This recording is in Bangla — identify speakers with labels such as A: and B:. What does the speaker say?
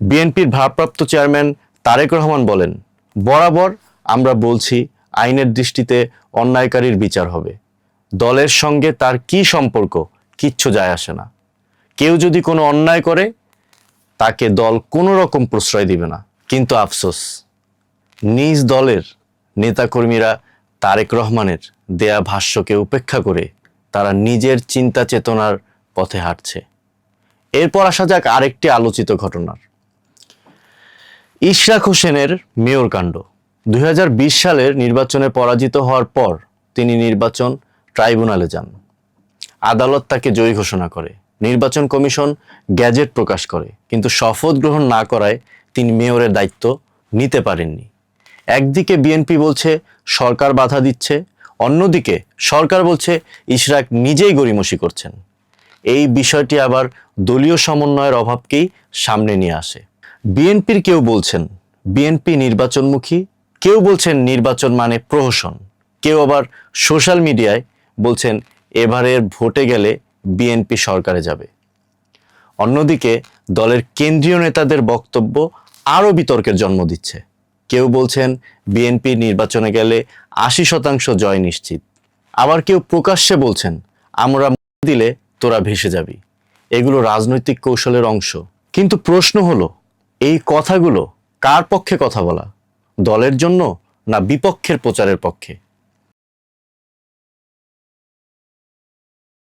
A: বিএনপির ভারপ্রাপ্ত চেয়ারম্যান তারেক রহমান বলেন, বরাবর আমরা বলছি আইনের দৃষ্টিতে অন্যায়কারীর বিচার হবে। দলের সঙ্গে তার কি সম্পর্ক কিচ্ছু যায় আসে না। কেউ যদি কোনো অন্যায় করে তাকে দল কোনো রকম প্রশ্রয় দিবে না। কিন্তু আফসোস, নিজ দলের নেতাকর্মীরা তারেক রহমানের দেয়া ভাষ্যকে উপেক্ষা করে তারা নিজের চিন্তা চেতনার পথে হাঁটছে। এরপর আসা যাক আরেকটি আলোচিত ঘটনার, ইশরাক হোসেনের মেয়র কাণ্ড। 2020 সালের নির্বাচনে পরাজিত হওয়ার পর তিনি নির্বাচন ট্রাইব্যুনালে যান। আদালত তাকে জয়ী ঘোষণা করে, নির্বাচন কমিশন গ্যাজেট প্রকাশ করে, কিন্তু শপথ গ্রহণ না করায় তিনি মেয়রের দায়িত্ব নিতে পারেননি। একদিকে বিএনপি বলছে সরকার বাধা দিচ্ছে, অন্যদিকে সরকার বলছে ইশরাক নিজেই গড়িমসি করছেন। এই বিষয়টি আবার দলীয় সমন্বয়ের অভাবকেই সামনে নিয়ে আসে। বিএনপির কেউ বলছেন বিএনপি নির্বাচনমুখী, কেউ বলছেন নির্বাচন মানে প্রহসন, কেউ আবার সোশ্যাল মিডিয়ায় বলছেন এবারের ভোটে গেলে বিএনপি সরকারে যাবে। অন্যদিকে দলের কেন্দ্রীয় নেতাদের বক্তব্য আরও বিতর্কের জন্ম দিচ্ছে। কেউ বলছেন বিএনপি নির্বাচনে গেলে 80% জয় নিশ্চিত, আবার কেউ প্রকাশ্যে বলছেন আমরা দিলে তোরা ভেসে যাবি। এগুলো রাজনৈতিক কৌশলের অংশ। কিন্তু প্রশ্ন হলো, এই কথাগুলো কার পক্ষে কথা বলা, দলের জন্য না বিপক্ষের প্রচারের পক্ষে?